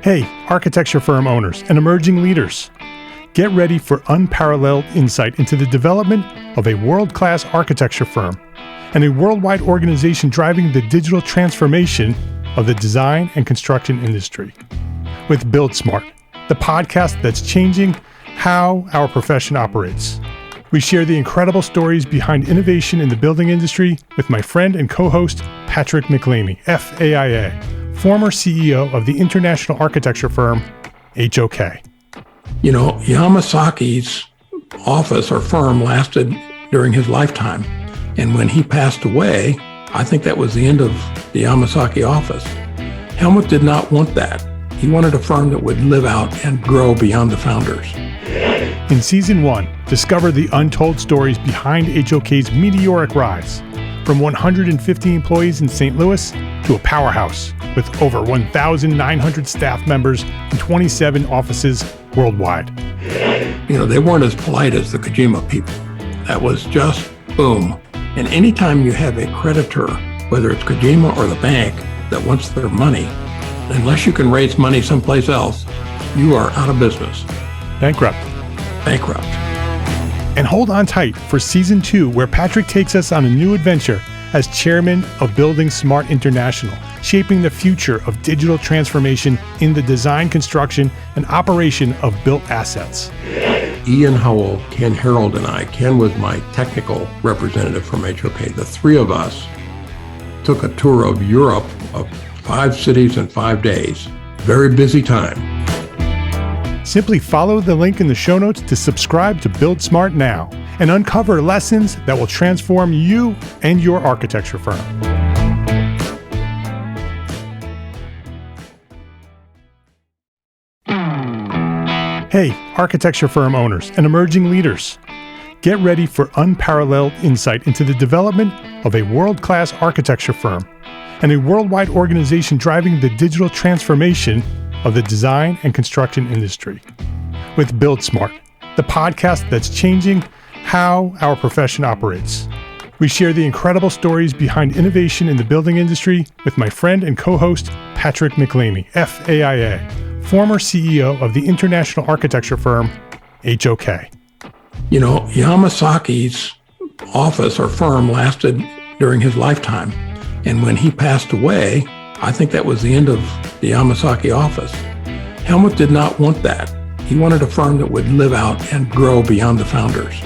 Hey, architecture firm owners and emerging leaders. Get ready for unparalleled insight into the development of a world-class architecture firm and a worldwide organization driving the digital transformation of the design and construction industry. With Build Smart, the podcast that's changing how our profession operates. We share the incredible stories behind innovation in the building industry with my friend and co-host, Patrick McLeamy, FAIA, former CEO of the international architecture firm, HOK. You know, Yamasaki's office or firm lasted during his lifetime. And when he passed away, I think that was the end of the Yamasaki office. Helmut did not want that. He wanted a firm that would live out and grow beyond the founders. In Season 1, discover the untold stories behind HOK's meteoric rise, from 150 employees in St. Louis to a powerhouse with over 1,900 staff members and 27 offices worldwide. You know, they weren't as polite as the Kojima people. That was just boom. And anytime you have a creditor, whether it's Kojima or the bank, that wants their money, unless you can raise money someplace else, you are out of business. Bankrupt. And hold on tight for Season 2, where Patrick takes us on a new adventure as chairman of Building Smart International, shaping the future of digital transformation in the design, construction, and operation of built assets. Ian Howell, Ken Harold, and I, Ken was my technical representative from HOK. The three of us took a tour of Europe of 5 cities in 5 days. Very busy time. Simply follow the link in the show notes to subscribe to Build Smart now and uncover lessons that will transform you and your architecture firm. Hey, architecture firm owners and emerging leaders. Get ready for unparalleled insight into the development of a world-class architecture firm and a worldwide organization driving the digital transformation of the design and construction industry. With Build Smart, the podcast that's changing how our profession operates. We share the incredible stories behind innovation in the building industry with my friend and co-host, Patrick McLeamy, FAIA, former CEO of the international architecture firm, HOK. You know, Yamasaki's office or firm lasted during his lifetime. And when he passed away, I think that was the end of the Yamasaki office. Helmut did not want that. He wanted a firm that would live out and grow beyond the founders.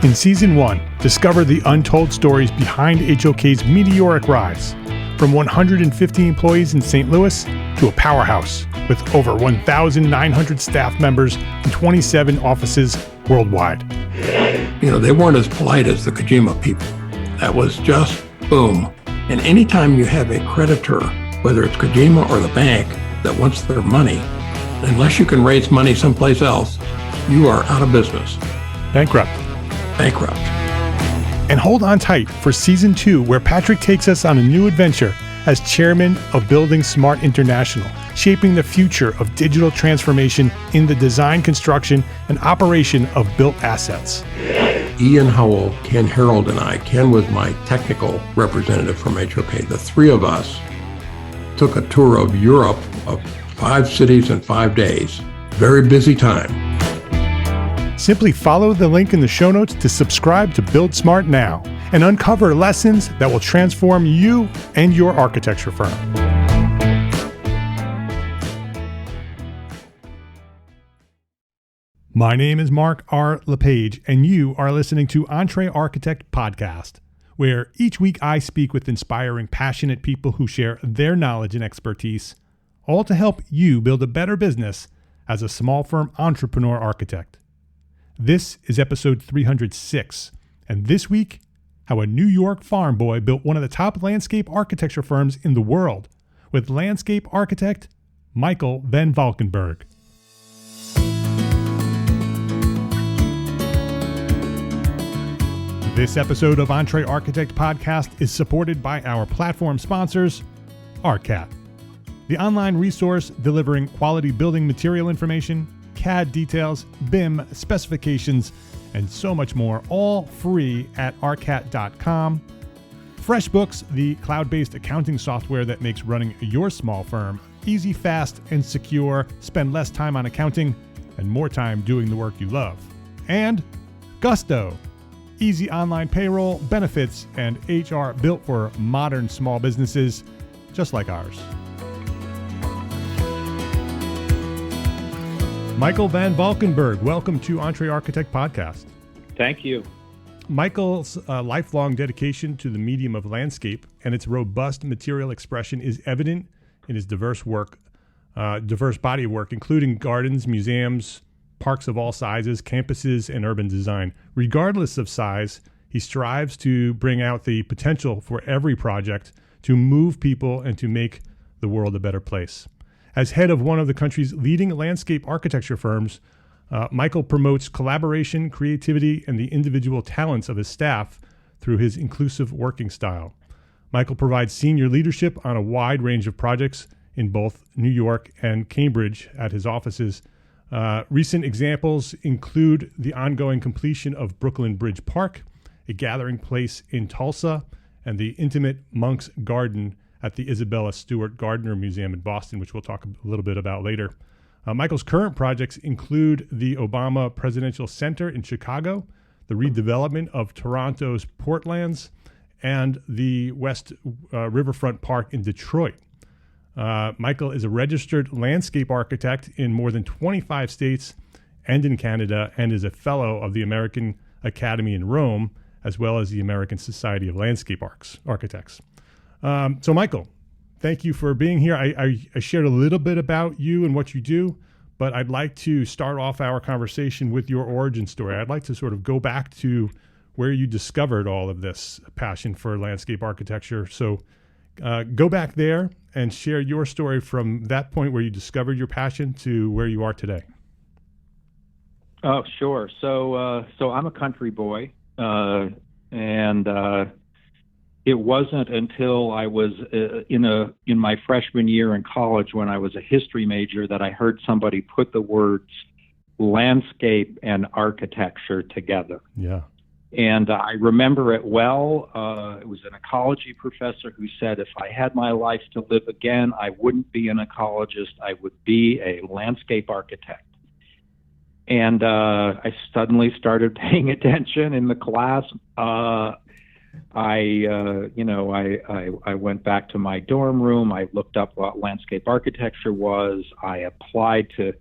In Season 1, discover the untold stories behind HOK's meteoric rise, from 150 employees in St. Louis to a powerhouse with over 1,900 staff members and 27 offices worldwide. You know, they weren't as polite as the Kojima people. That was just boom. And anytime you have a creditor, whether it's Kojima or the bank, that wants their money, unless you can raise money someplace else, you are out of business. Bankrupt. And hold on tight for Season 2, where Patrick takes us on a new adventure as chairman of Building Smart International, shaping the future of digital transformation in the design, construction, and operation of built assets. Ian Howell, Ken Harold, and I, Ken was my technical representative from HOK. The three of us took a tour of Europe of 5 cities in 5 days. Very busy time. Simply follow the link in the show notes to subscribe to Build Smart now and uncover lessons that will transform you and your architecture firm. My name is Mark R. LePage, and you are listening to EntreArchitect Podcast, where each week I speak with inspiring, passionate people who share their knowledge and expertise, all to help you build a better business as a small firm entrepreneur architect. This is episode 306, and this week, how a New York farm boy built one of the top landscape architecture firms in the world with landscape architect Michael Van Valkenburgh. This episode of EntreArchitect Podcast is supported by our platform sponsors, ARCAT, the online resource delivering quality building material information, CAD details, BIM specifications, and so much more, all free at arcat.com. FreshBooks, the cloud-based accounting software that makes running your small firm easy, fast, and secure. Spend less time on accounting and more time doing the work you love. And Gusto, easy online payroll, benefits, and HR built for modern small businesses just like ours. Michael van Valkenburgh, welcome to EntreArchitect podcast. Thank you. Michael's lifelong dedication to the medium of landscape and its robust material expression is evident in his diverse body of work, including gardens, museums, parks of all sizes, campuses, and urban design. Regardless of size, he strives to bring out the potential for every project to move people and to make the world a better place. As head of one of the country's leading landscape architecture firms, Michael promotes collaboration, creativity, and the individual talents of his staff through his inclusive working style. Michael provides senior leadership on a wide range of projects in both New York and Cambridge at his offices. Recent examples include the ongoing completion of Brooklyn Bridge Park, a gathering place in Tulsa, and the intimate Monk's Garden at the Isabella Stewart Gardner Museum in Boston, which we'll talk a little bit about later. Michael's current projects include the Obama Presidential Center in Chicago, the redevelopment of Toronto's Portlands, and the West Riverfront Park in Detroit. Michael is a registered landscape architect in more than 25 states and in Canada, and is a fellow of the American Academy in Rome, as well as the American Society of Landscape Architects. So Michael, thank you for being here. I shared a little bit about you and what you do, but I'd like to start off our conversation with your origin story. I'd like to sort of go back to where you discovered all of this passion for landscape architecture. So go back there and share your story from that point where you discovered your passion to where you are today. Oh, sure. So I'm a country boy, and it wasn't until I was in my freshman year in college, when I was a history major, that I heard somebody put the words landscape and architecture together. Yeah. And I remember it well. It was an ecology professor who said, if I had my life to live again, I wouldn't be an ecologist. I would be a landscape architect. And I suddenly started paying attention in the class. I went back to my dorm room. I looked up what landscape architecture was. I applied to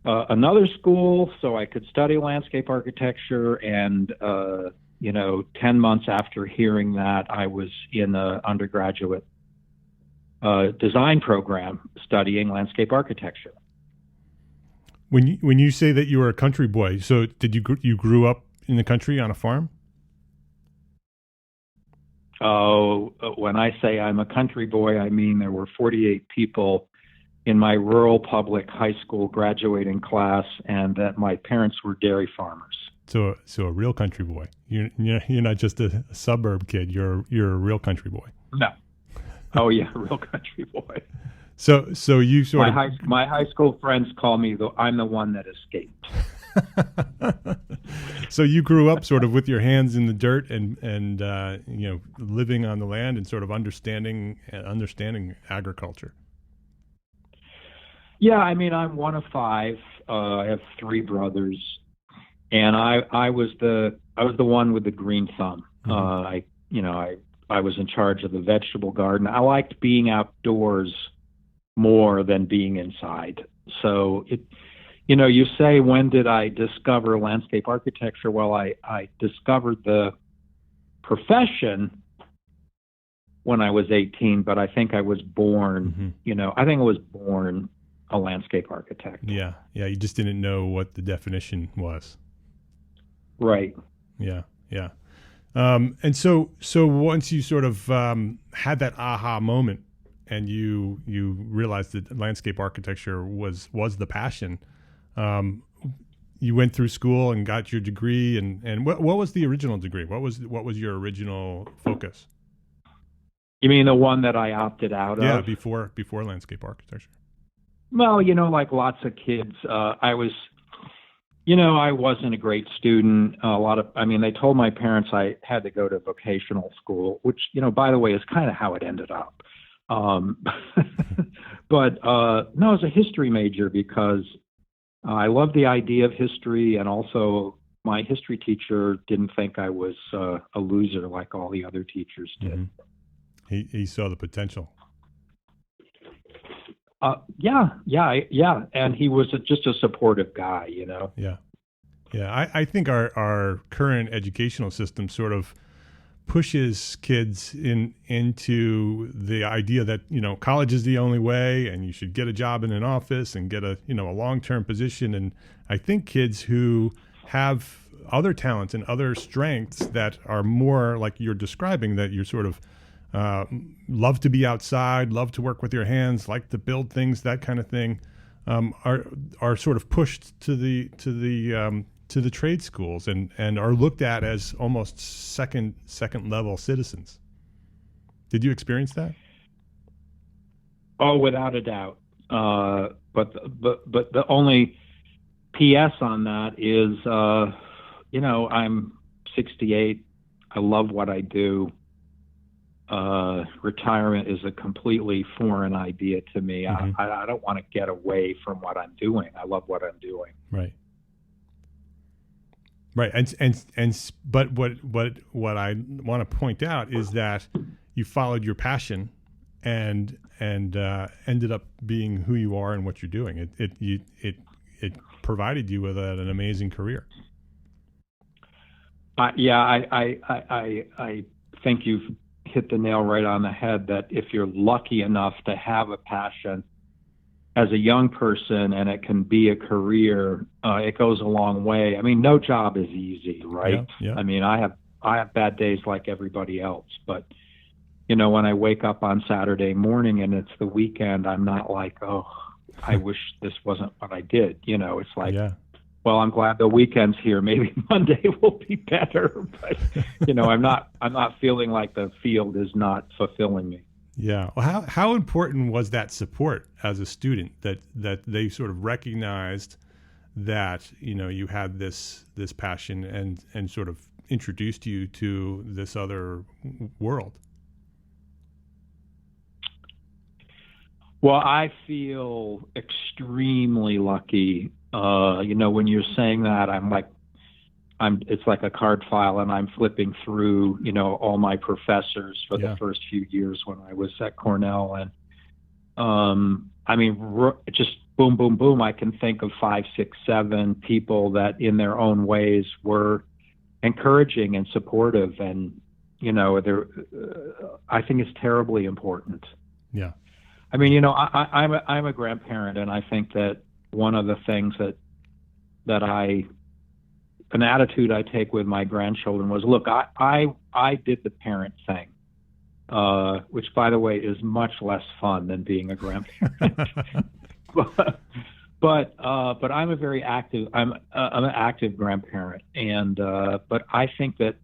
another school so I could study landscape architecture. And, 10 months after hearing that, I was in an undergraduate design program studying landscape architecture. When you say that you were a country boy, so did you grew up in the country on a farm? Oh, when I say I'm a country boy, I mean there were 48 people in my rural public high school graduating class, and that my parents were dairy farmers. So a real country boy. You're not just a suburb kid. You're a real country boy. No. Oh yeah, a real country boy. So you sort my high school friends call me I'm the one that escaped. So you grew up sort of with your hands in the dirt and living on the land and sort of understanding agriculture. Yeah, I mean, I'm one of five. I have three brothers, and I was the one with the green thumb. Mm-hmm. I was in charge of the vegetable garden. I liked being outdoors more than being inside. So you say, when did I discover landscape architecture? Well, I discovered the profession when I was 18, but I think I was born, I think I was born a landscape architect. Yeah. Yeah. You just didn't know what the definition was. Right. Yeah. Yeah. And so once you sort of had that aha moment and you realized that landscape architecture was the passion, you went through school and got your degree. And what was the original degree? What was your original focus? You mean the one that I opted out of? Yeah, before landscape architecture. Well, like lots of kids, I was I wasn't a great student. They told my parents I had to go to vocational school, which, by the way, is kind of how it ended up. But no, I was a history major because I loved the idea of history, and also my history teacher didn't think I was a loser like all the other teachers did. Mm-hmm. He saw the potential. Yeah, and he was just a supportive guy, Yeah. I think our current educational system sort of pushes kids into the idea that college is the only way, and you should get a job in an office and get a long-term position. And I think kids who have other talents and other strengths that are more like you're describing, that you're sort of love to be outside, love to work with your hands, like to build things, that kind of thing, are sort of pushed to the trade schools and are looked at as almost second level citizens. Did you experience that? Oh, without a doubt. But the only PS on that is, I'm 68. I love what I do. Retirement is a completely foreign idea to me. Mm-hmm. I don't want to get away from what I'm doing. I love what I'm doing. Right. But what I want to point out is that you followed your passion and ended up being who you are and what you're doing. It provided you with an amazing career. I think you've hit the nail right on the head, that if you're lucky enough to have a passion as a young person and it can be a career, it goes a long way. I mean, no job is easy, right? Yeah. I mean, I have bad days like everybody else, but when I wake up on Saturday morning and it's the weekend, I'm not like, oh, I wish this wasn't what I did. It's like, well, I'm glad the weekend's here. Maybe Monday will be better, but I'm not feeling like the field is not fulfilling me. Yeah. Well, how important was that support as a student, that they sort of recognized that you had this passion and sort of introduced you to this other world? Well, I feel extremely lucky. When you're saying that, it's like a card file, and I'm flipping through, all my professors for the first few years when I was at Cornell. And, just boom, boom, boom. I can think of 5, 6, 7 people that in their own ways were encouraging and supportive. And, I think it's terribly important. Yeah. I mean, I'm a grandparent, and I think that one of the things that an attitude I take with my grandchildren was, look, I did the parent thing, which, by the way, is much less fun than being a grandparent. but I'm a very active. I'm an active grandparent, and but I think that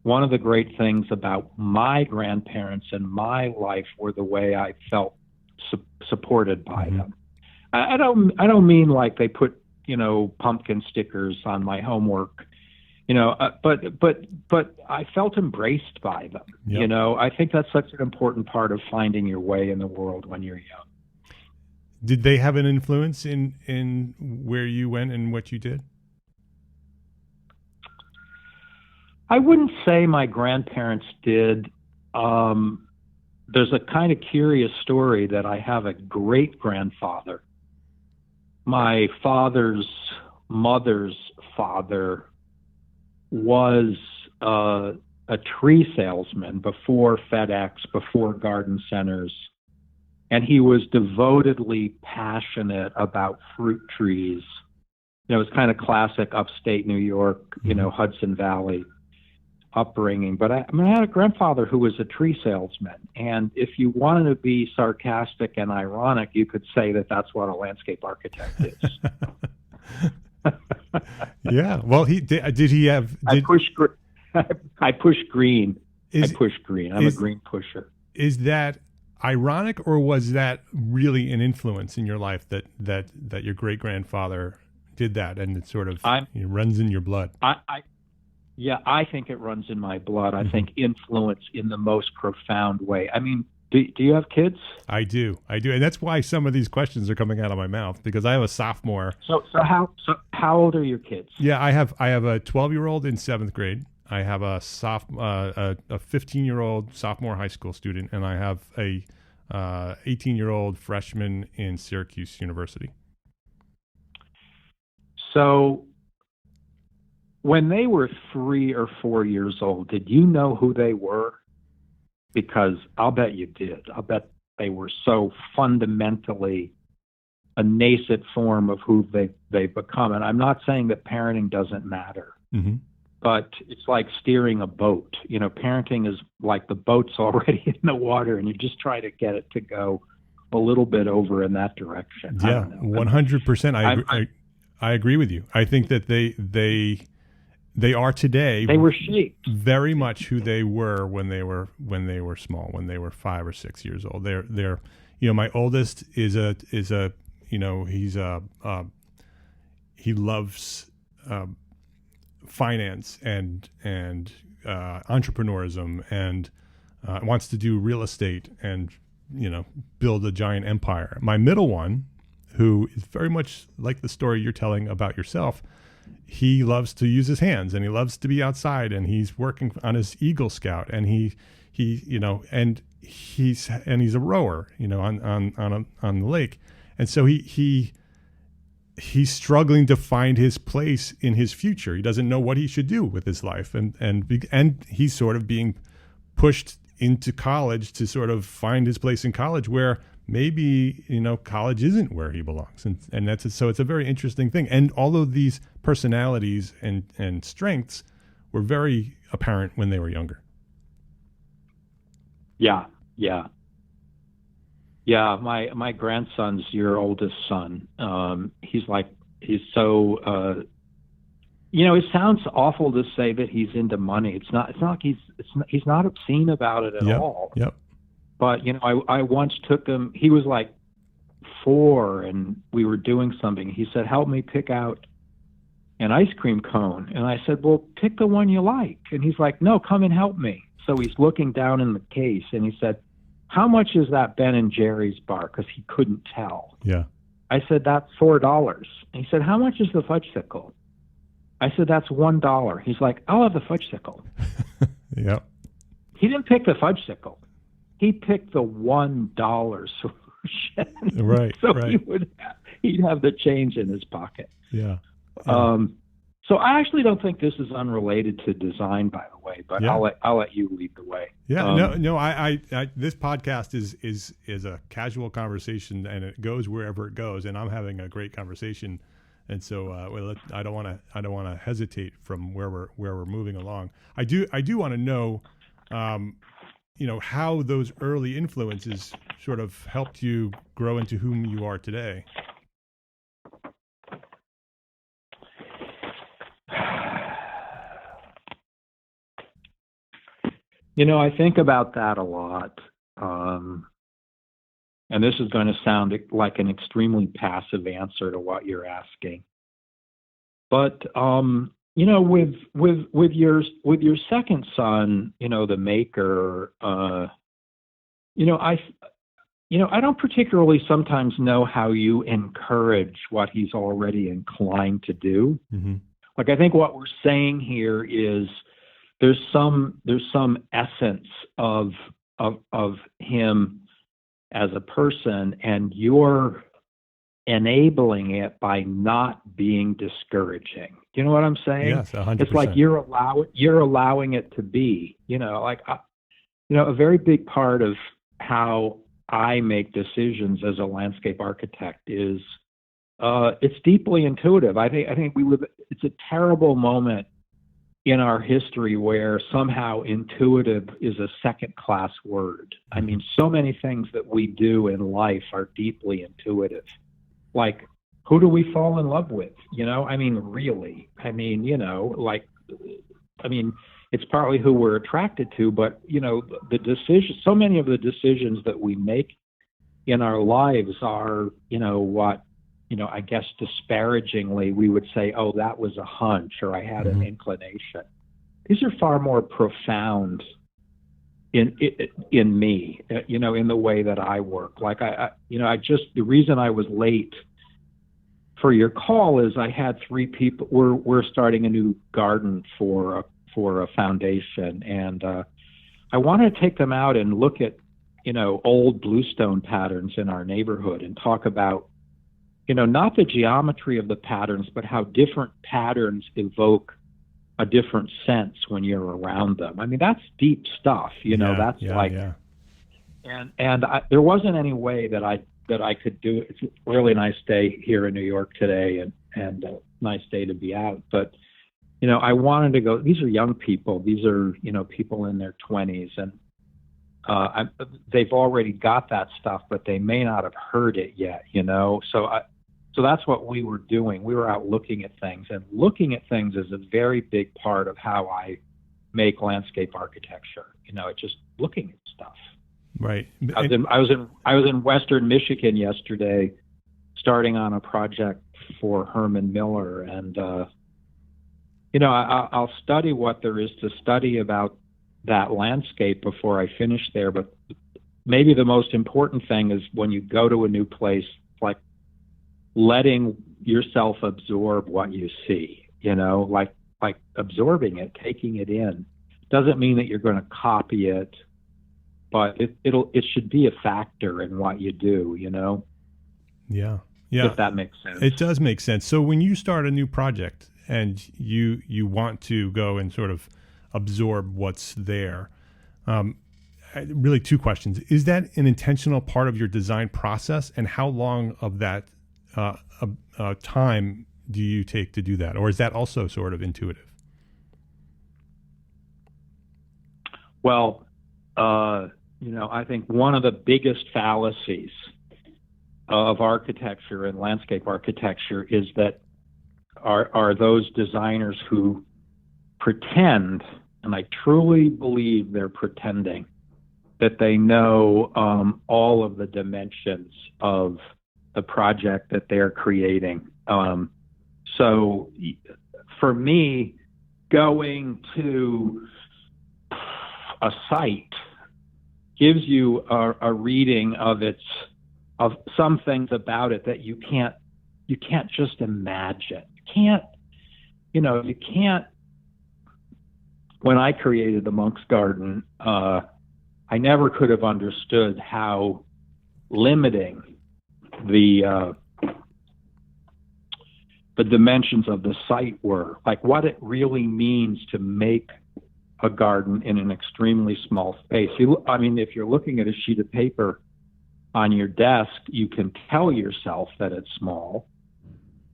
one of the great things about my grandparents and my life were the way I felt supported by them. I don't mean like they put pumpkin stickers on my homework, but I felt embraced by them. Yep. I think that's such an important part of finding your way in the world when you're young. Did they have an influence in where you went and what you did? I wouldn't say my grandparents did. There's a kind of curious story that I have a great-grandfather. My father's mother's father was a tree salesman before FedEx, before garden centers, and he was devotedly passionate about fruit trees. It was kind of classic upstate New York, Hudson Valley upbringing. But I had a grandfather who was a tree salesman, and if you wanted to be sarcastic and ironic, you could say that that's what a landscape architect is. Yeah. Well, did he have? I push green. I'm a green pusher. Is that ironic, or was that really an influence in your life that your great grandfather did that, and it sort of I'm, runs in your blood. Yeah, I think it runs in my blood. I Mm-hmm. think influence in the most profound way. I mean, do you have kids? I do, and that's why some of these questions are coming out of my mouth, because I have a sophomore. So how old are your kids? Yeah, I have a 12-year-old in 7th grade. I have a 15-year-old sophomore high school student, and I have a 18-year-old freshman in Syracuse University. So when they were 3 or 4 years old, did you know who they were? Because I'll bet you did. I'll bet they were so fundamentally a nascent form of who they've become. And I'm not saying that parenting doesn't matter, Mm-hmm. but it's like steering a boat. You know, parenting is like the boat's already in the water, and you just try to get it to go a little bit over in that direction. Yeah, 100%. I agree with you. I think that they are today. They were shaped very much who they were when they were small, when they were 5 or 6 years old. They're my oldest is a he loves finance and entrepreneurism, and wants to do real estate and build a giant empire. My middle one, who is very much like the story you're telling about yourself, he loves to use his hands, and he loves to be outside, and he's working on his Eagle Scout, and he's a rower, on the lake. And so he's struggling to find his place in his future. He doesn't know what he should do with his life, and he's sort of being pushed into college to sort of find his place in college, where maybe college isn't where he belongs, and that's so it's a very interesting thing. And all of these personalities and strengths were very apparent when they were younger. Yeah. My grandson's your oldest son. He's so. It sounds awful to say that he's into money. It's not like he's not obscene about it at all. Yep. But I once took him. He was like 4, and we were doing something. He said, "Help me pick out an ice cream cone." And I said, "Well, pick the one you like." And he's like, "No, come and help me." So he's looking down in the case, and he said, "How much is that Ben and Jerry's bar?" Because he couldn't tell. Yeah. I said, "That's $4." And he said, "How much is the fudgesicle?" I said, "That's $1." He's like, "I'll have the fudgesicle." Yep. He didn't pick the fudgesicle. He picked the $1 solution. Right. So right. he'd have the change in his pocket. Yeah. So I actually don't think this is unrelated to design, by the way, but Yeah. I'll let you lead the way. Yeah. No. I this podcast is a casual conversation, and it goes wherever it goes, and I'm having a great conversation. And so I don't want to hesitate from where we're moving along. I do want to know, how those early influences sort of helped you grow into whom you are today. I think about that a lot. And this is going to sound like an extremely passive answer to what you're asking. But, with your second son, the maker, I don't particularly sometimes know how you encourage what he's already inclined to do. Mm-hmm. Like, I think what we're saying here is there's some essence of him as a person, and you're enabling it by not being discouraging. Do you know what I'm saying? Yes, 100%. It's like you're allowing it to be. A very big part of how I make decisions as a landscape architect is it's deeply intuitive. I think it's a terrible moment in our history where somehow intuitive is a second-class word. I mean, so many things that we do in life are deeply intuitive. Like, who do we fall in love with? Really. It's partly who we're attracted to, but, the decisions, so many of the decisions that we make in our lives are, what I guess disparagingly, we would say, oh, that was a hunch, or I had an inclination. These are far more profound in me, in the way that I work. Like the reason I was late for your call is I had 3 people. We're starting a new garden for a foundation, and I wanted to take them out and look at old bluestone patterns in our neighborhood and talk about not the geometry of the patterns, but how different patterns evoke a different sense when you're around them. I mean, that's deep stuff, that's and there wasn't any way that I could do it. It's a really nice day here in New York today, and a nice day to be out. But, I wanted to go, these are young people. These are, people in their 20s, and they've already got that stuff, but they may not have heard it yet, So that's what we were doing. We were out looking at things, and looking at things is a very big part of how I make landscape architecture. It's just looking at stuff. Right. I was in Western Michigan yesterday, starting on a project for Herman Miller, and I'll study what there is to study about that landscape before I finish there. But maybe the most important thing is when you go to a new place, like letting yourself absorb what you see, like absorbing it, taking it in. Doesn't mean that you're going to copy it, but it should be a factor in what you do, Yeah. If that makes sense. It does make sense. So when you start a new project and you want to go and sort of absorb what's there, really 2 questions. Is that an intentional part of your design process, and how long of that time do you take to do that? Or is that also sort of intuitive? Well, I think one of the biggest fallacies of architecture and landscape architecture is that are those designers who pretend, and I truly believe they're pretending, that they know all of the dimensions of the project that they're creating. So for me, going to a site gives you a reading of some things about it that you can't just imagine. You can't. When I created the Monk's Garden, I never could have understood how limiting the dimensions of the site were, like what it really means to make a garden in an extremely small space. If you're looking at a sheet of paper on your desk, you can tell yourself that it's small,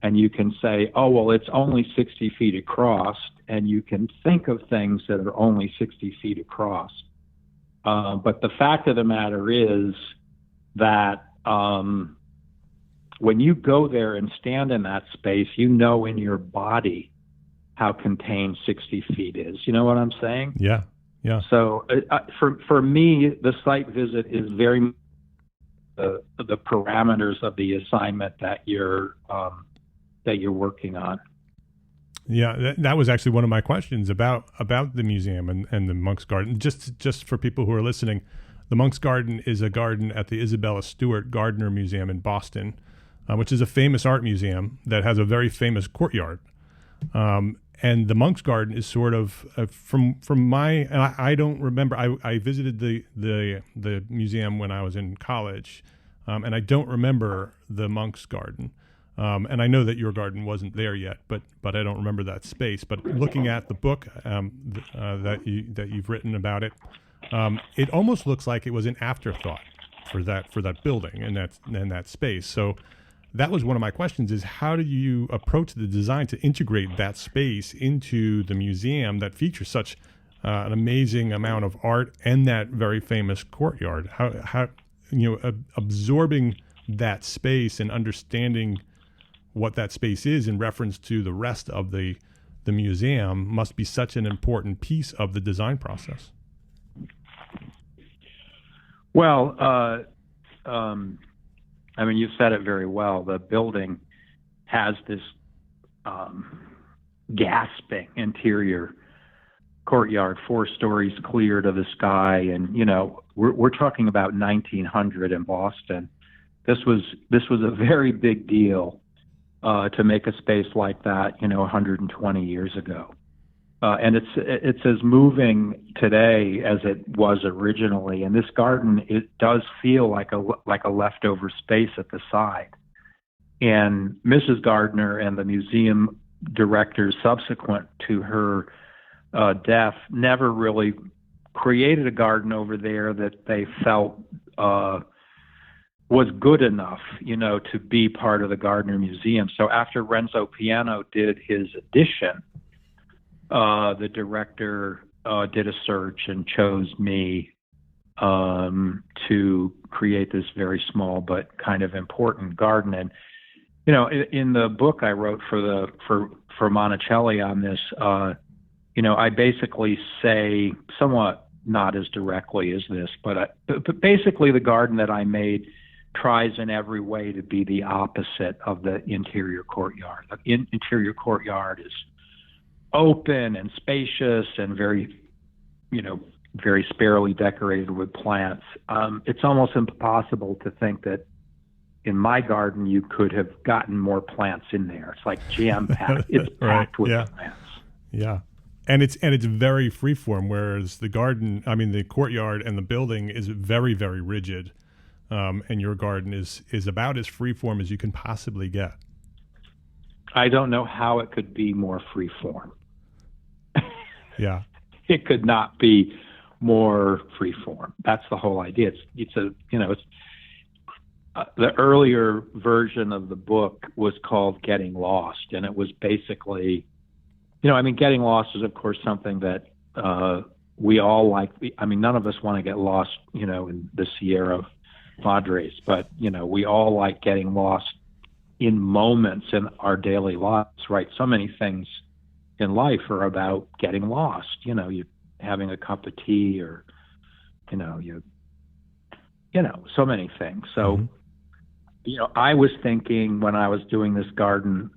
and you can say, oh, well, it's only 60 feet across, and you can think of things that are only 60 feet across. But the fact of the matter is that when you go there and stand in that space, in your body how contained 60 feet is. You know what I'm saying? Yeah. So for me, the site visit is very the parameters of the assignment that you're working on. Yeah, that was actually one of my questions about the museum and the Monk's Garden. Just for people who are listening, the Monk's Garden is a garden at the Isabella Stewart Gardner Museum in Boston, which is a famous art museum that has a very famous courtyard. And the Monk's Garden is sort of from my, and I don't remember. I visited the museum when I was in college, and I don't remember the Monk's Garden. And I know that your garden wasn't there yet, but I don't remember that space. But looking at the book that you've written about it, it almost looks like it was an afterthought for that building and that space. So that was one of my questions: is how do you approach the design to integrate that space into the museum that features such an amazing amount of art and that very famous courtyard? How absorbing that space and understanding what that space is in reference to the rest of the museum must be such an important piece of the design process. Well, I mean, you said it very well. The building has this gasping interior courtyard, 4 stories clear to the sky, and we're talking about 1900 in Boston. This was a very big deal to make a space like that, 120 years ago. And it's as moving today as it was originally. And this garden, it does feel like a leftover space at the side. And Mrs. Gardner and the museum directors subsequent to her death never really created a garden over there that they felt was good enough, to be part of the Gardner Museum. So after Renzo Piano did his addition, the director did a search and chose me to create this very small but kind of important garden. And in the book I wrote for Monticelli on this, I basically say, somewhat not as directly as this, but basically the garden that I made tries in every way to be the opposite of the interior courtyard. The interior courtyard is open and spacious and very sparely decorated with plants. It's almost impossible to think that in my garden you could have gotten more plants in there. It's like jam-packed. It's packed with plants. Yeah. And it's very freeform, whereas the courtyard and the building is very, very rigid. And your garden is about as freeform as you can possibly get. I don't know how it could be more freeform. Yeah. It could not be more freeform. That's the whole idea. The earlier version of the book was called Getting Lost, and it was basically, Getting Lost is of course something that we all like. None of us want to get lost, in the Sierra Madres, but we all like getting lost in moments in our daily lives, right? So many things in life are about getting lost. You having a cup of tea, or so many things. So I was thinking when I was doing this garden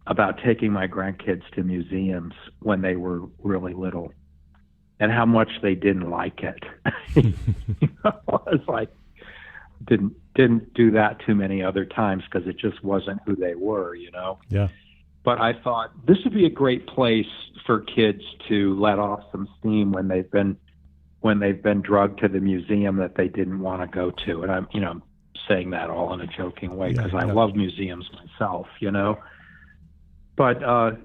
about taking my grandkids to museums when they were really little, and how much they didn't like it. I was like, didn't do that too many other times because it just wasn't who they were, Yeah. But I thought this would be a great place for kids to let off some steam when they've been drugged to the museum that they didn't want to go to. And I'm saying that all in a joking way because I love museums myself, But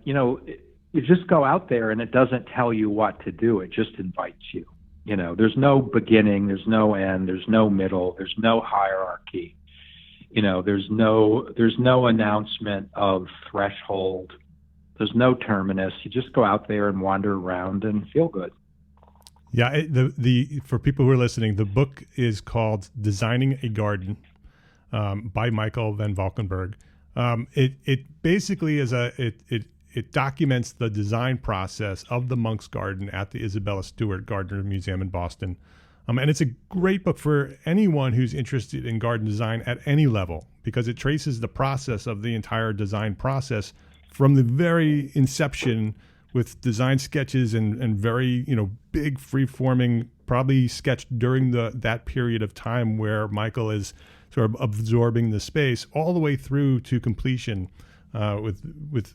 you just go out there and it doesn't tell you what to do. It just invites you. There's no beginning, there's no end, there's no middle, there's no hierarchy. There's no announcement of threshold. There's no terminus. You just go out there and wander around and feel good. Yeah. For people who are listening, the book is called Designing a Garden by Michael van Valkenburgh. It basically is it documents the design process of the Monk's Garden at the Isabella Stewart Gardner Museum in Boston. And it's a great book for anyone who's interested in garden design at any level, because it traces the process of the entire design process from the very inception, with design sketches and very, big free-forming, probably sketched during that period of time where Michael is sort of absorbing the space, all the way through to completion, with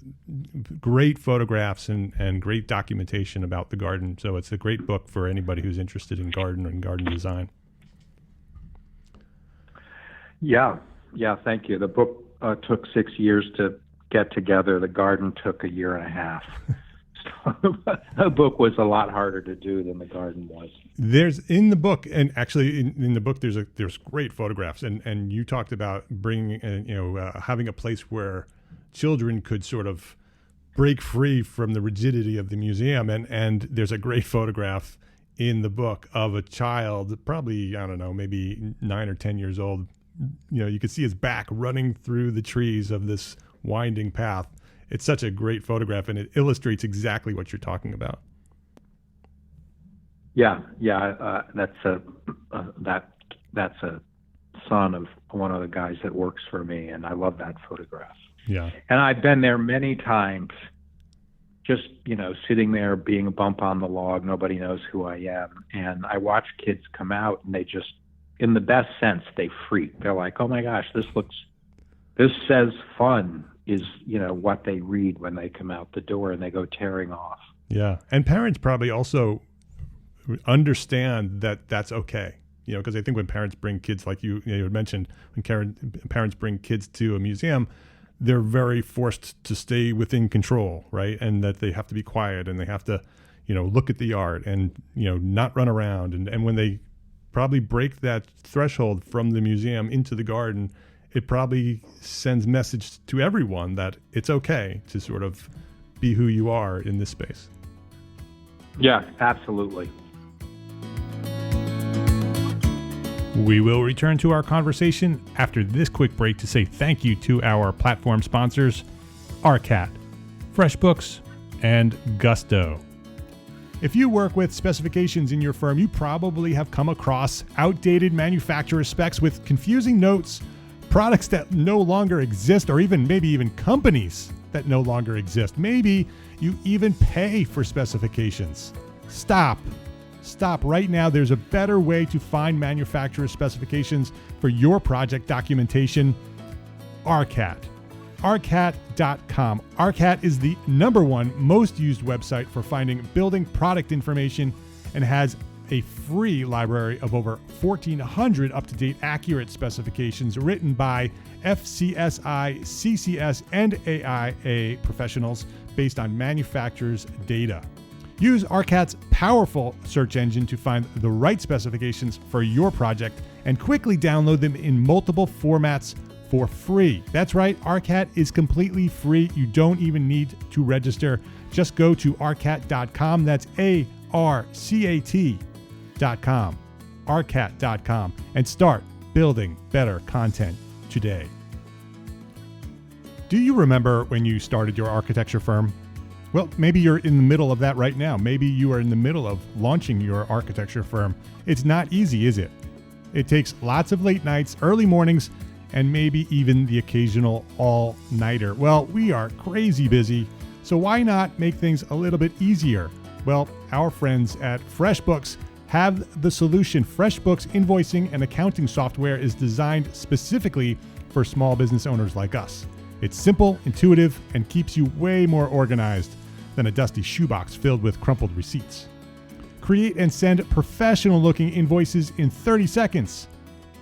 great photographs and great documentation about the garden. So it's a great book for anybody who's interested in garden and garden design. Yeah, thank you. The book took 6 years to get together. The garden took a year and a half. So the book was a lot harder to do than the garden was. There's in the book, and actually in the book, there's great photographs, and you talked about bringing, having a place where children could sort of break free from the rigidity of the museum. And there's a great photograph in the book of a child, probably, I don't know, maybe 9 or 10 years old. You could see his back running through the trees of this winding path. It's such a great photograph, and it illustrates exactly what you're talking about. Yeah, that's a son of one of the guys that works for me, and I love that photograph. Yeah. And I've been there many times, just, sitting there being a bump on the log. Nobody knows who I am. And I watch kids come out, and they just, in the best sense, they freak. They're like, oh my gosh, this says fun is, what they read when they come out the door, and they go tearing off. Yeah. And parents probably also understand that that's okay. Because I think when parents bring kids, like you had mentioned, when parents bring kids to a museum, they're very forced to stay within control, right? And that they have to be quiet, and they have to, look at the art and, not run around. And when they probably break that threshold from the museum into the garden, it probably sends message to everyone that it's okay to sort of be who you are in this space. Yeah, absolutely. We will return to our conversation after this quick break to say thank you to our platform sponsors, ARCAT, FreshBooks, and Gusto. If you work with specifications in your firm, you probably have come across outdated manufacturer specs with confusing notes, products that no longer exist, or maybe even companies that no longer exist. Maybe you even pay for specifications. Stop right now. There's a better way to find manufacturer specifications for your project documentation. ARCAT. ARCAT.com. ARCAT is the #1 most used website for finding building product information and has a free library of over 1,400 up-to-date accurate specifications written by FCSI, CCS, and AIA professionals based on manufacturers' data. Use ARCAT's powerful search engine to find the right specifications for your project and quickly download them in multiple formats for free. That's right, ARCAT is completely free. You don't even need to register. Just go to arcat.com. That's ARCAT.com. arcat.com, and start building better content today. Do you remember when you started your architecture firm? Well, maybe you're in the middle of that right now. Maybe you are in the middle of launching your architecture firm. It's not easy, is it? It takes lots of late nights, early mornings, and maybe even the occasional all-nighter. Well, we are crazy busy, so why not make things a little bit easier? Well, our friends at FreshBooks have the solution. FreshBooks invoicing and accounting software is designed specifically for small business owners like us. It's simple, intuitive, and keeps you way more organized than a dusty shoebox filled with crumpled receipts. Create and send professional-looking invoices in 30 seconds,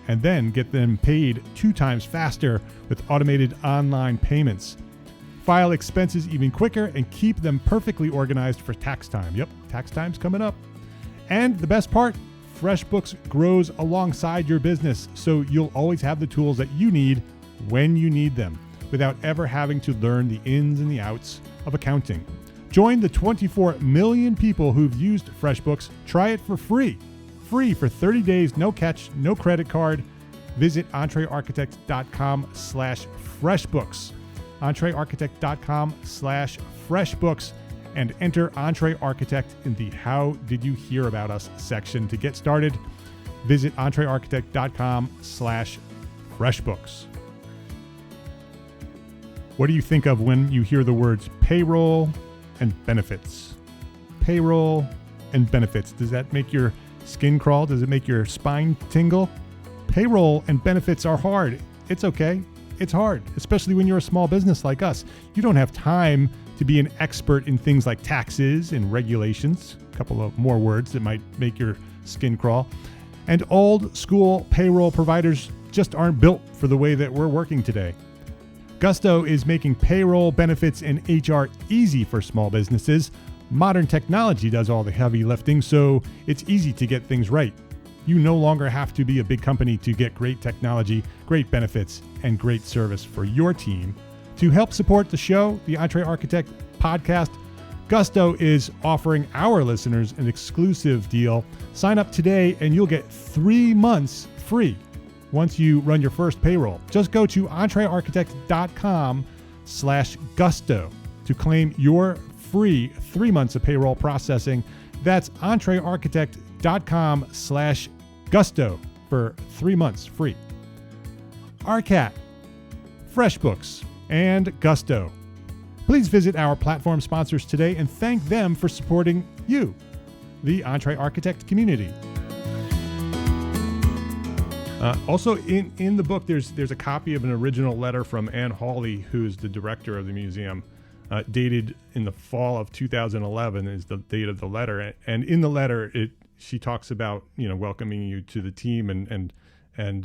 and then get them paid 2 times faster with automated online payments. File expenses even quicker and keep them perfectly organized for tax time. Yep, tax time's coming up. And the best part, FreshBooks grows alongside your business, so you'll always have the tools that you need when you need them, without ever having to learn the ins and the outs of accounting. Join the 24 million people who've used FreshBooks. Try it for free. Free for 30 days, no catch, no credit card. Visit EntreArchitect.com/FreshBooks. EntreArchitect.com/FreshBooks and enter EntreArchitect in the How Did You Hear About Us section to get started. Visit EntreArchitect.com/FreshBooks. What do you think of when you hear the words payroll and benefits? Payroll and benefits. Does that make your skin crawl? Does it make your spine tingle? Payroll and benefits are hard. It's okay. It's hard, especially when you're a small business like us. You don't have time to be an expert in things like taxes and regulations. A couple of more words that might make your skin crawl. And old school payroll providers just aren't built for the way that we're working today. Gusto is making payroll, benefits, and HR easy for small businesses. Modern technology does all the heavy lifting, so it's easy to get things right. You no longer have to be a big company to get great technology, great benefits, and great service for your team. To help support the show, the EntreArchitect podcast, Gusto is offering our listeners an exclusive deal. Sign up today and you'll get 3 months free once you run your first payroll. Just go to EntreArchitect.com/Gusto to claim your free 3 months of payroll processing. That's EntreArchitect.com/Gusto for 3 months free. Arcat, FreshBooks, and Gusto. Please visit our platform sponsors today and thank them for supporting you, the EntreArchitect community. Also, in the book, there's a copy of an original letter from Ann Hawley, who's the director of the museum, dated in the fall of 2011 is the date of the letter. And in the letter, she talks about welcoming you to the team and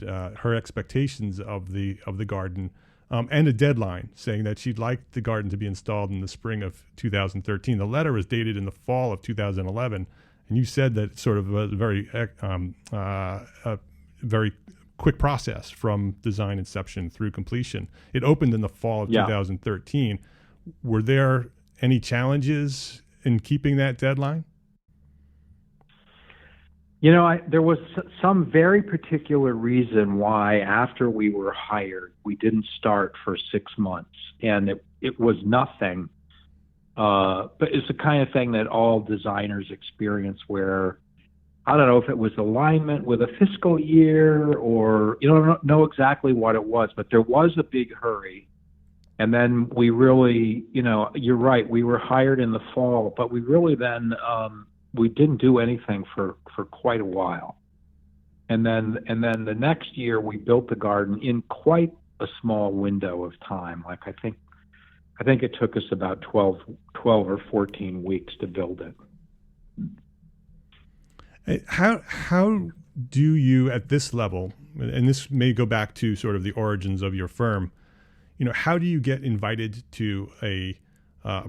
her expectations of the garden, and a deadline, saying that she'd like the garden to be installed in the spring of 2013. The letter was dated in the fall of 2011, and you said that sort of a very quick process from design inception through completion. It opened in the fall of 2013. Were there any challenges in keeping that deadline? There was some very particular reason why after we were hired, we didn't start for 6 months. And it was nothing. But it's the kind of thing that all designers experience where, I don't know if it was alignment with a fiscal year or, don't know exactly what it was, but there was a big hurry. And then we really, you're right, we were hired in the fall, but we really then, we didn't do anything for quite a while. And then the next year we built the garden in quite a small window of time. Like I think it took us about 12 or 14 weeks to build it. How do you at this level, and this may go back to sort of the origins of your firm, how do you get invited to a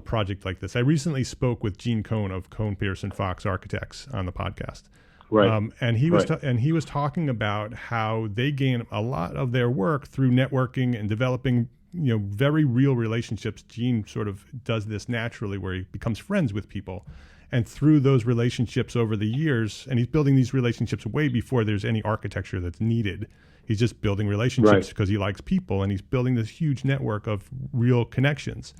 project like this? I recently spoke with Gene Cohn of Cohn Pearson Fox Architects on the podcast, right? And he was talking about how they gain a lot of their work through networking and developing, very real relationships. Gene sort of does this naturally, where he becomes friends with people, and through those relationships over the years, and he's building these relationships way before there's any architecture that's needed. He's just building relationships because he likes people, and he's building this huge network of real connections.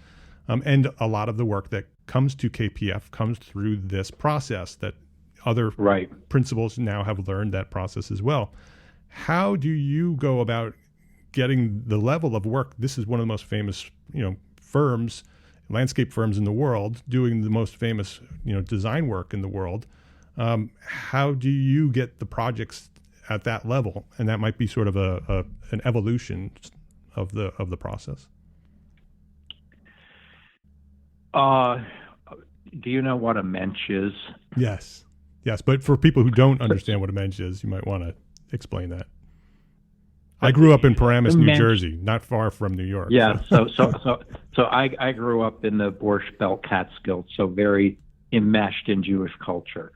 And a lot of the work that comes to KPF comes through this process that other principals now have learned that process as well. How do you go about getting the level of work? This is one of the most famous, firms, landscape firms in the world, doing the most famous, design work in the world. How do you get the projects at that level? And that might be sort of an evolution of the process. Do you know what a mensch is? Yes. But for people who don't understand what a mensch is, you might want to explain that. I grew up in Paramus, New Jersey, not far from New York. Yeah. So I grew up in the Borscht Belt Catskills, so very enmeshed in Jewish culture.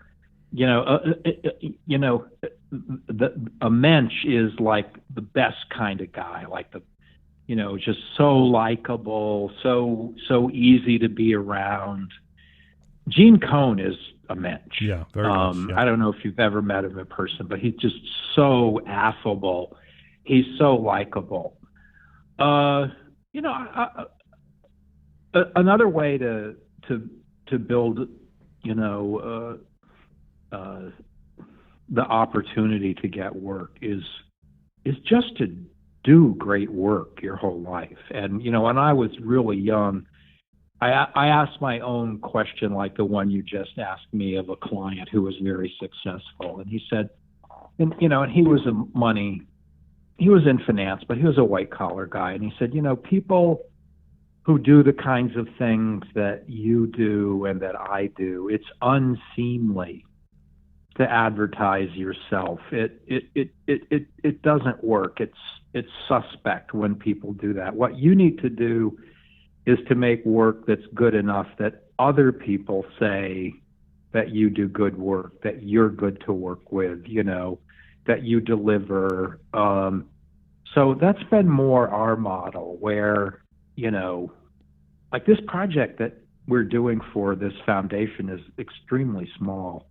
A mensch is like the best kind of guy, like just so likable, so easy to be around. Gene Cohn is a mensch. Yeah, very much. Yeah. I don't know if you've ever met him in person, but he's just so affable. He's so likable. Another way to build, the opportunity to get work is just to do great work your whole life. And, when I was really young, I asked my own question, like the one you just asked me, of a client who was very successful. And he said, and he was he was in finance, but he was a white collar guy. And he said, people who do the kinds of things that you do and that I do, it's unseemly to advertise yourself. It doesn't work. It's suspect when people do that. What you need to do is to make work that's good enough that other people say that you do good work, that you're good to work with, that you deliver. So that's been more our model, where, like this project that we're doing for this foundation is extremely small.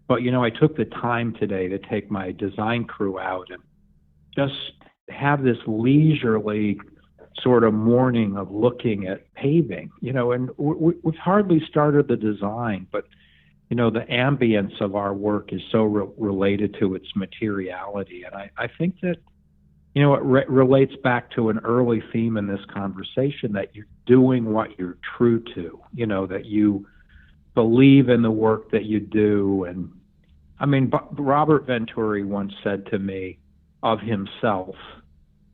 But, I took the time today to take my design crew out and just have this leisurely sort of morning of looking at paving, and we've hardly started the design, but, the ambience of our work is so related to its materiality. And I think that, it relates back to an early theme in this conversation, that you're doing what you're true to, that you believe in the work that you do. And I mean, Robert Venturi once said to me of himself,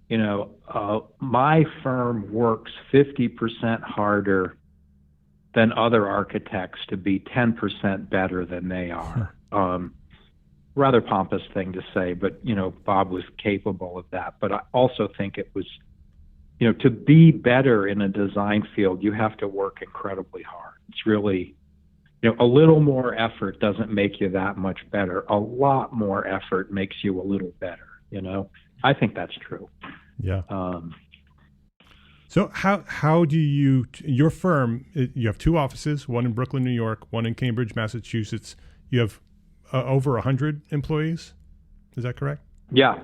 my firm works 50% harder than other architects to be 10% better than they are. Rather pompous thing to say, but, Bob was capable of that. But I also think it was, to be better in a design field, you have to work incredibly hard. It's really, a little more effort doesn't make you that much better. A lot more effort makes you a little better, I think that's true. Yeah. So how do your firm, you have two offices, one in Brooklyn, New York, one in Cambridge, Massachusetts. You have over 100 employees. Is that correct? Yeah.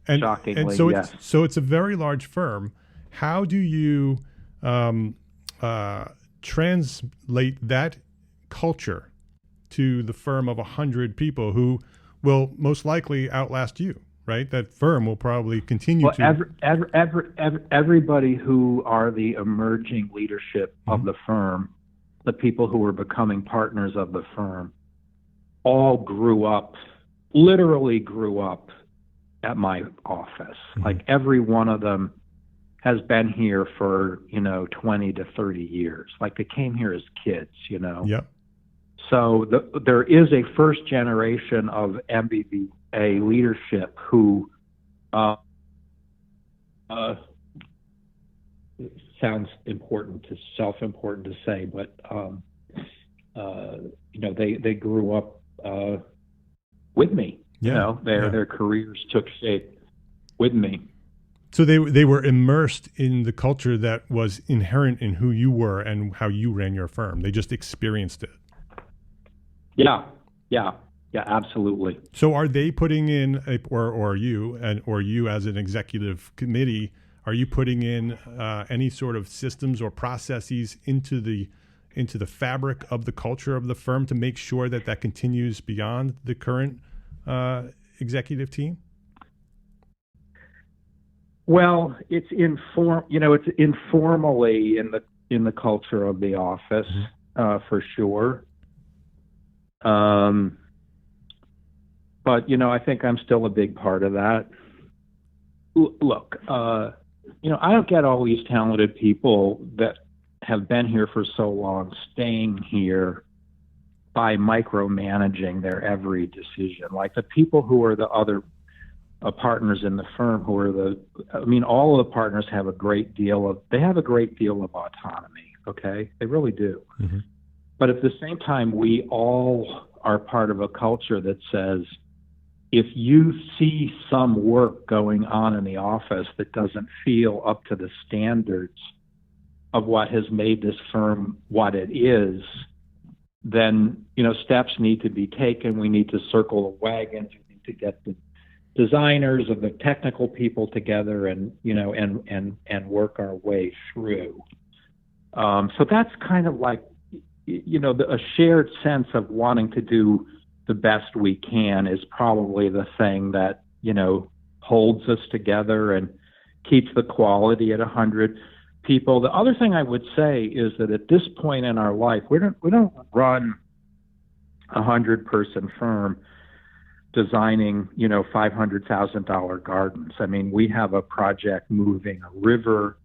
Shockingly, and so yes. So it's a very large firm. How do you translate that culture to the firm of 100 people who will most likely outlast you? Right, that firm will probably continue to. Everybody who are the emerging leadership of the firm, the people who are becoming partners of the firm, all literally grew up at my office. Like every one of them has been here for 20 to 30 years. Like they came here as kids. Yep. So there is a first generation of MBBA leadership who sounds self-important to say, but they grew up with me. Yeah. Their careers took shape with me. So they were immersed in the culture that was inherent in who you were and how you ran your firm. They just experienced it. Yeah, absolutely. So are they putting in, or you as an executive committee, are you putting in any sort of systems or processes into the fabric of the culture of the firm to make sure that continues beyond the current executive team? Well, it's informally in the culture of the office, for sure. But, I think I'm still a big part of that. Look, I don't get all these talented people that have been here for so long staying here by micromanaging their every decision. Like the people who are the other partners in the firm all of the partners have a great deal of autonomy. Okay. They really do. Mm-hmm. But at the same time, we all are part of a culture that says, if you see some work going on in the office that doesn't feel up to the standards of what has made this firm what it is, then, steps need to be taken. We need to circle the wagons. We need to get the designers and the technical people together and work our way through. So that's kind of like, a shared sense of wanting to do the best we can is probably the thing that, holds us together and keeps the quality at 100 people. The other thing I would say is that at this point in our life, we don't run a 100-person firm designing, $500,000 gardens. I mean, we have a project moving a river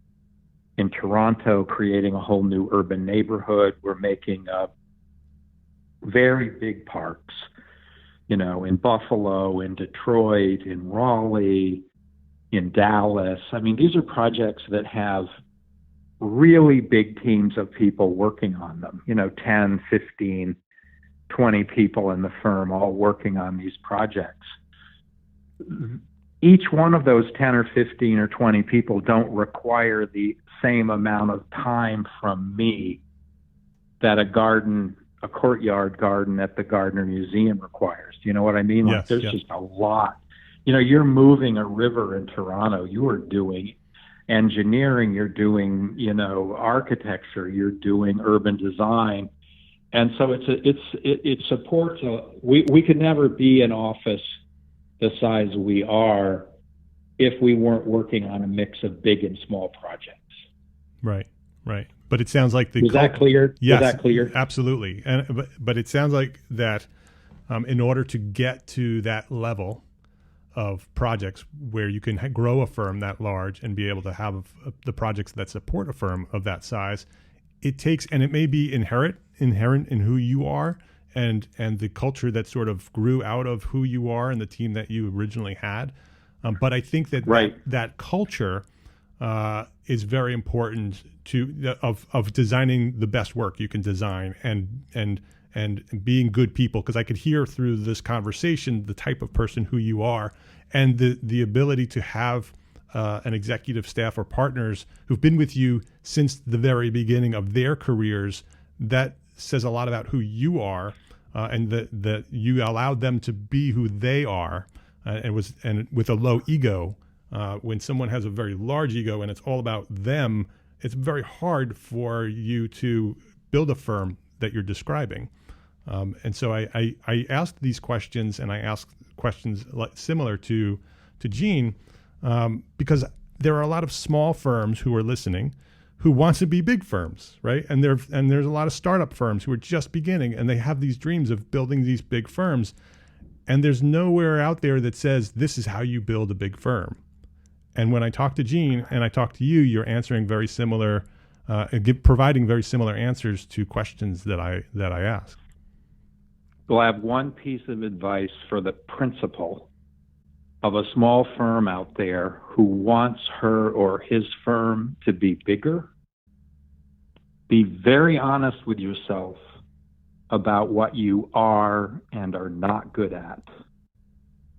in Toronto, creating a whole new urban neighborhood. We're making very big parks, in Buffalo, in Detroit, in Raleigh, in Dallas. I mean, these are projects that have really big teams of people working on them, 10, 15, 20 people in the firm all working on these projects. Each one of those 10 or 15 or 20 people don't require the same amount of time from me that a courtyard garden at the Gardner Museum requires. Do you know what I mean? Yes, there's just a lot. You're moving a river in Toronto. You are doing engineering. You're doing, architecture. You're doing urban design. And so it supports we could never be an office the size we are if we weren't working on a mix of big and small projects. Right, right. But it sounds like Was that clear? Yes, Was that clear? Absolutely. But it sounds like that in order to get to that level of projects where you can grow a firm that large and be able to have the projects that support a firm of that size, it takes, and it may be inherent in who you are and the culture that sort of grew out of who you are and the team that you originally had. But I think that that culture is very important of designing the best work you can design and being good people, because I could hear through this conversation the type of person who you are and the ability to have an executive staff or partners who've been with you since the very beginning of their careers. That says a lot about who you are and that you allowed them to be who they are and with a low ego. When someone has a very large ego and it's all about them, it's very hard for you to build a firm that you're describing. And so I asked these questions, and I asked questions similar to Gene, because there are a lot of small firms who are listening who want to be big firms, right? And there's a lot of startup firms who are just beginning, and they have these dreams of building these big firms. And there's nowhere out there that says this is how you build a big firm. And when I talk to Gene and I talk to you, you're answering very similar, providing very similar answers to questions that I ask. Well, I have one piece of advice for the principal of a small firm out there who wants her or his firm to be bigger. Be very honest with yourself about what you are and are not good at.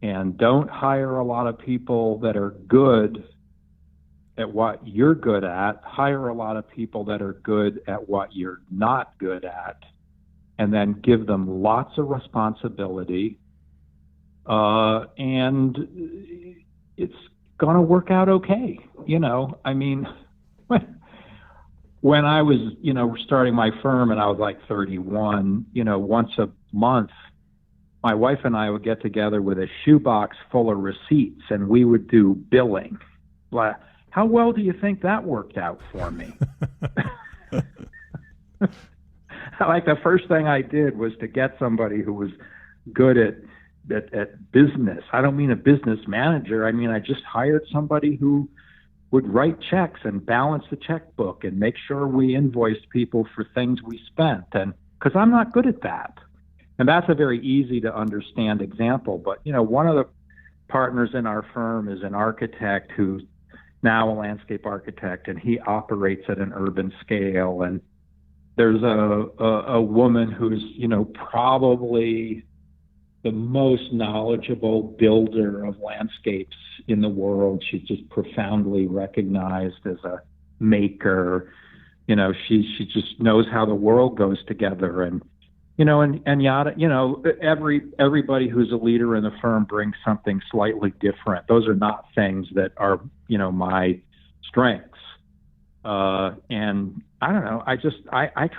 And don't hire a lot of people that are good at what you're good at. Hire a lot of people that are good at what you're not good at, and then give them lots of responsibility. And it's going to work out okay. I mean, when I was, starting my firm and I was like 31, once a month, my wife and I would get together with a shoebox full of receipts and we would do billing. How well do you think that worked out for me? Like the first thing I did was to get somebody who was good at business. I don't mean a business manager. I mean, I just hired somebody who would write checks and balance the checkbook and make sure we invoiced people for things we spent. And because I'm not good at that. And that's a very easy to understand example. But, one of the partners in our firm is an architect who's now a landscape architect, and he operates at an urban scale. And there's a woman who's, probably the most knowledgeable builder of landscapes in the world. She's just profoundly recognized as a maker. She just knows how the world goes together. And and yada, everybody who's a leader in the firm brings something slightly different. Those are not things that are, my strengths. And I don't know, I've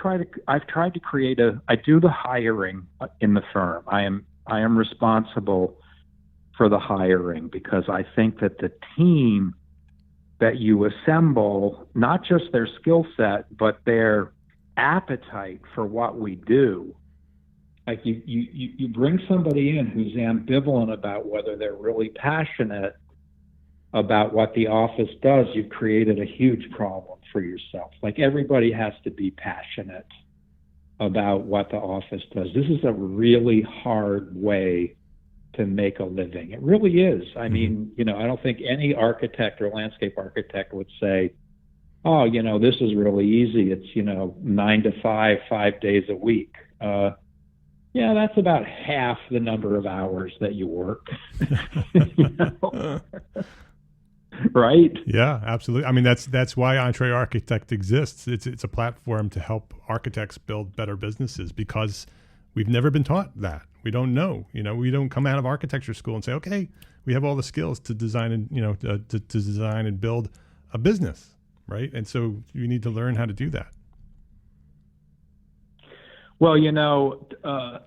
tried to create I do the hiring in the firm. I am responsible for the hiring because I think that the team that you assemble, not just their skill set, but their appetite for what we do. Like you bring somebody in who's ambivalent about whether they're really passionate about what the office does, you've created a huge problem for yourself. Like everybody has to be passionate about what the office does. This is a really hard way to make a living. It really is. I mean, I don't think any architect or landscape architect would say, oh, this is really easy. It's, 9 to 5 days a week. Yeah, that's about half the number of hours that you work. Right? Yeah, absolutely. I mean, that's why EntreArchitect exists. It's a platform to help architects build better businesses because we've never been taught that. We don't know. We don't come out of architecture school and say, okay, we have all the skills to design and to design and build a business, right? And so you need to learn how to do that. Well,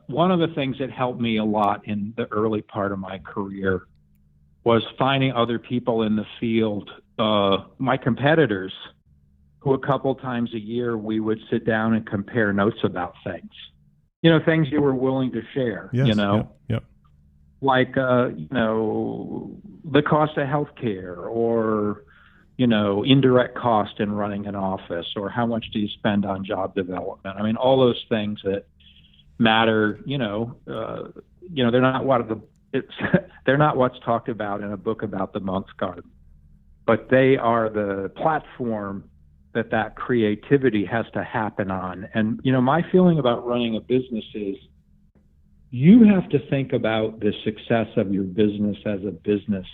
one of the things that helped me a lot in the early part of my career was finding other people in the field, my competitors, who a couple times a year we would sit down and compare notes about things. Things you were willing to share. Yes, yep. Like the cost of healthcare, or indirect cost in running an office, or how much do you spend on job development? I mean, all those things that matter. They're not they're not what's talked about in a book about the monk's garden, but they are the platform that creativity has to happen on. And my feeling about running a business is you have to think about the success of your business as a business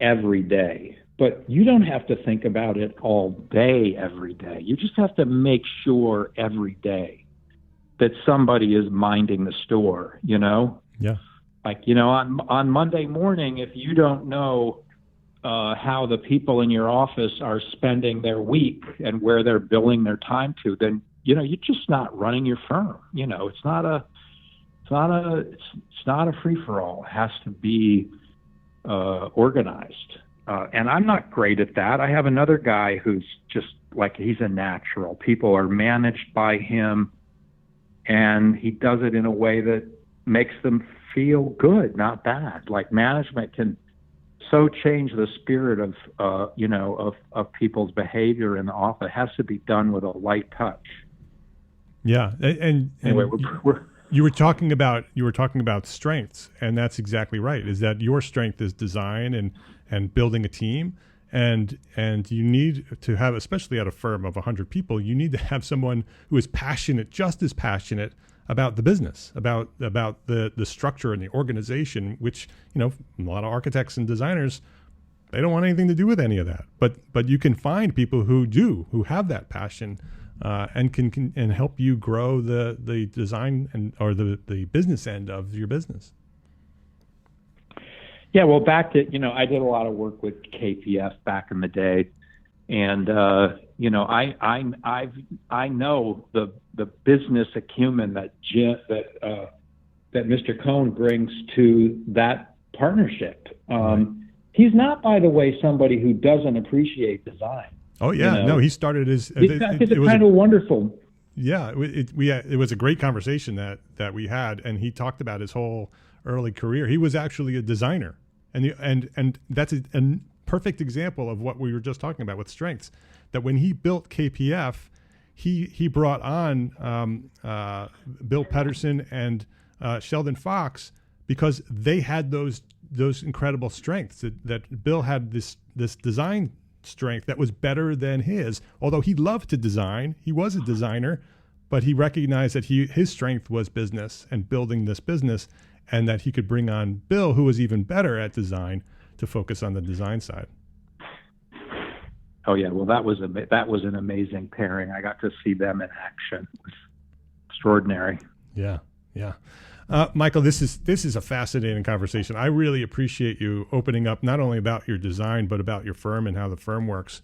every day. But you don't have to think about it all day, every day. You just have to make sure every day that somebody is minding the store, Yeah. Like, on Monday morning, if you don't know how the people in your office are spending their week and where they're billing their time to, then, you're just not running your firm. It's not a free-for-all. It has to be organized. And I'm not great at that. I have another guy who's just like, he's a natural. People are managed by him, and he does it in a way that makes them feel good, not bad. Like, management can so change the spirit of people's behavior in the office. It has to be done with a light touch. Yeah. And anyway, you were talking about strengths, and that's exactly right. Is that your strength is design and building a team, and you need to have, especially at a firm of 100 people, you need to have someone who is passionate, just as passionate about the business, about the structure and the organization, which, a lot of architects and designers, they don't want anything to do with any of that. But you can find people who have that passion, and can help you grow the design or the business end of your business. Yeah, well, back to, I did a lot of work with KPF back in the day, and I know the business acumen that Mr. Cohn brings to that partnership. He's not, by the way, somebody who doesn't appreciate design. Oh yeah, no, he started his. It's kind of wonderful. Yeah, it was a great conversation that we had, and he talked about his whole early career. He was actually a designer, and that's a perfect example of what we were just talking about with strengths. That when he built KPF, he brought on Bill Pedersen and Sheldon Fox because they had those incredible strengths. That Bill had this design strength that was better than his. Although he loved to design, he was a designer, but he recognized that his strength was business and building this business, and that he could bring on Bill, who was even better at design, to focus on the design side. Oh yeah, well that was an amazing pairing. I got to see them in action. It was extraordinary. Yeah. Michael, this is a fascinating conversation. I really appreciate you opening up not only about your design, but about your firm and how the firm works.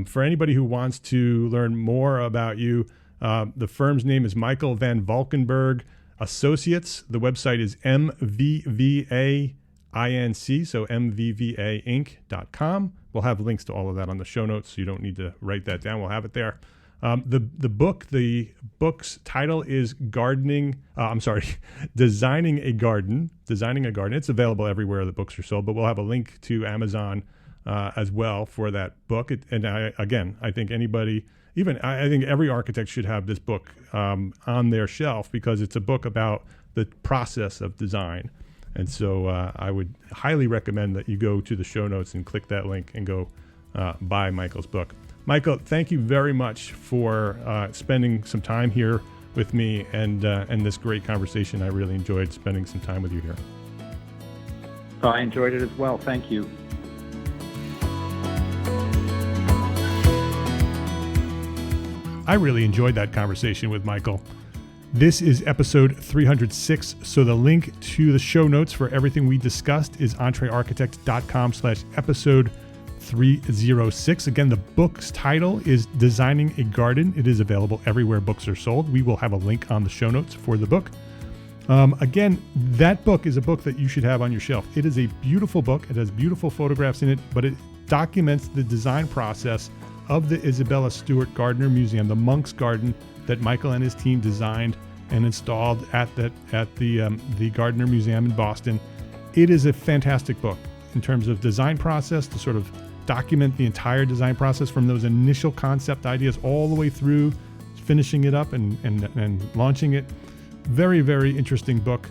For anybody who wants to learn more about you, the firm's name is Michael Van Valkenburgh Associates. The website is MVVAINC, so MVVAinc.com. We'll have links to all of that on the show notes, so you don't need to write that down. We'll have it there. The book's title is Designing a Garden. It's available everywhere that books are sold, but we'll have a link to Amazon as well for that book. I think anybody, I think every architect should have this book on their shelf, because it's a book about the process of design. And so I would highly recommend that you go to the show notes and click that link and go buy Michael's book. Michael, thank you very much for spending some time here with me and this great conversation. I really enjoyed spending some time with you here. I enjoyed it as well. Thank you. I really enjoyed that conversation with Michael. This is episode 306, so the link to the show notes for everything we discussed is EntreArchitect.com/episode 306. Again, the book's title is Designing a Garden. It is available everywhere books are sold. We will have a link on the show notes for the book. Again, that book is a book that you should have on your shelf. It is a beautiful book. It has beautiful photographs in it, but it documents the design process of the Isabella Stewart Gardner Museum, the Monk's Garden that Michael and his team designed and installed at the Gardner Museum in Boston. It is a fantastic book in terms of design process, to sort of document the entire design process from those initial concept ideas all the way through finishing it up and launching it. Very, very interesting book.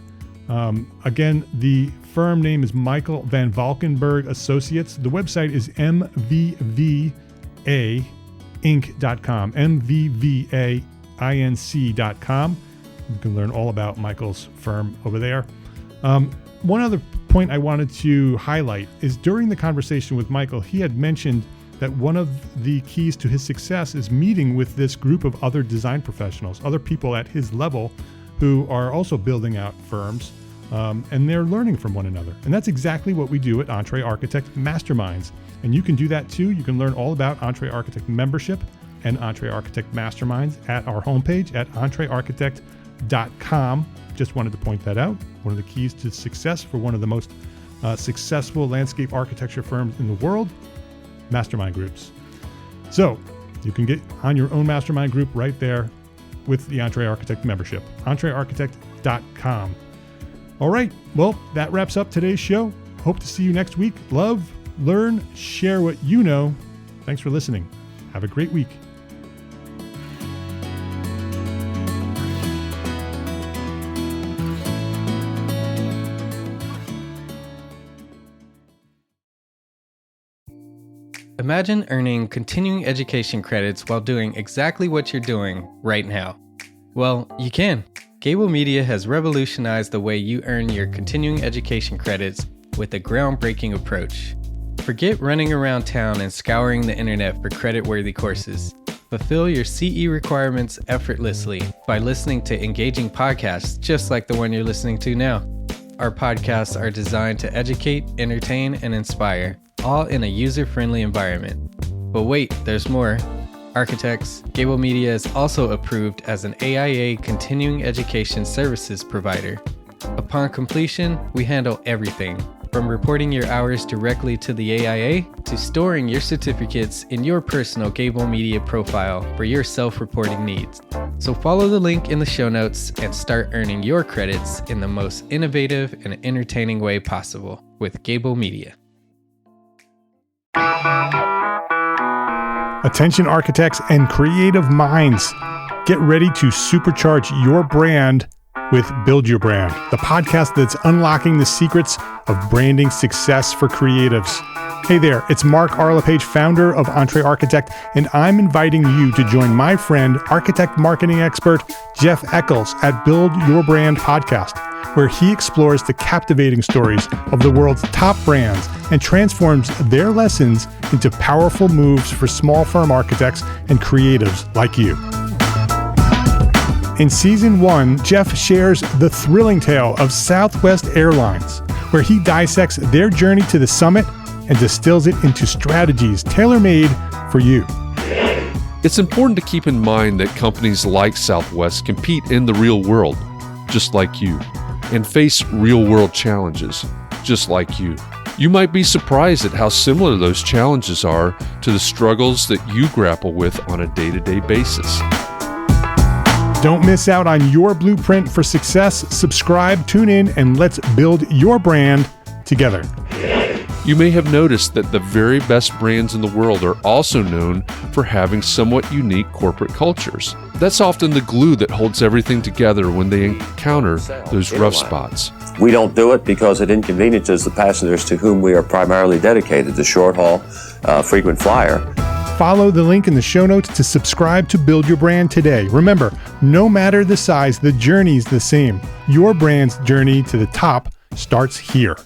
Again, the firm name is Michael Van Valkenburgh Associates. The website is mvvainc.com, mvvainc.com. You can learn all about Michael's firm over there. One other point I wanted to highlight is during the conversation with Michael, he had mentioned that one of the keys to his success is meeting with this group of other design professionals, other people at his level who are also building out firms, and they're learning from one another. And that's exactly what we do at EntreArchitect Masterminds. And you can do that too. You can learn all about EntreArchitect membership and EntreArchitect Masterminds at our homepage at EntreArchitect.com. Just wanted to point that out. One of the keys to success for one of the most successful landscape architecture firms in the world, mastermind groups. So you can get on your own mastermind group right there with the EntreArchitect membership, EntreArchitect.com. All right, well, that wraps up today's show. Hope to see you next week. Love, learn, share what you know. Thanks for listening. Have a great week. Imagine earning continuing education credits while doing exactly what you're doing right now. Well, you can. Gable Media has revolutionized the way you earn your continuing education credits with a groundbreaking approach. Forget running around town and scouring the internet for credit-worthy courses. Fulfill your CE requirements effortlessly by listening to engaging podcasts just like the one you're listening to now. Our podcasts are designed to educate, entertain, and inspire, all in a user-friendly environment. But wait, there's more. Architects, Gable Media is also approved as an AIA continuing education services provider. Upon completion, we handle everything, from reporting your hours directly to the AIA to storing your certificates in your personal Gable Media profile for your self-reporting needs. So follow the link in the show notes and start earning your credits in the most innovative and entertaining way possible with Gable Media. Attention architects and creative minds, get ready to supercharge your brand with Build Your Brand, the podcast that's unlocking the secrets of branding success for creatives. Hey there, it's Mark Arlepage, founder of EntreArchitect, and I'm inviting you to join my friend, architect marketing expert Jeff Eccles at Build Your Brand podcast, where he explores the captivating stories of the world's top brands and transforms their lessons into powerful moves for small firm architects and creatives like you. In Season 1, Jeff shares the thrilling tale of Southwest Airlines, where he dissects their journey to the summit and distills it into strategies tailor-made for you. It's important to keep in mind that companies like Southwest compete in the real world, just like you, and face real-world challenges, just like you. You might be surprised at how similar those challenges are to the struggles that you grapple with on a day-to-day basis. Don't miss out on your blueprint for success. Subscribe, tune in, and let's build your brand together. You may have noticed that the very best brands in the world are also known for having somewhat unique corporate cultures. That's often the glue that holds everything together when they encounter those rough spots. We don't do it because it inconveniences the passengers to whom we are primarily dedicated, the short haul, frequent flyer. Follow the link in the show notes to subscribe to Build Your Brand today. Remember, no matter the size, the journey's the same. Your brand's journey to the top starts here.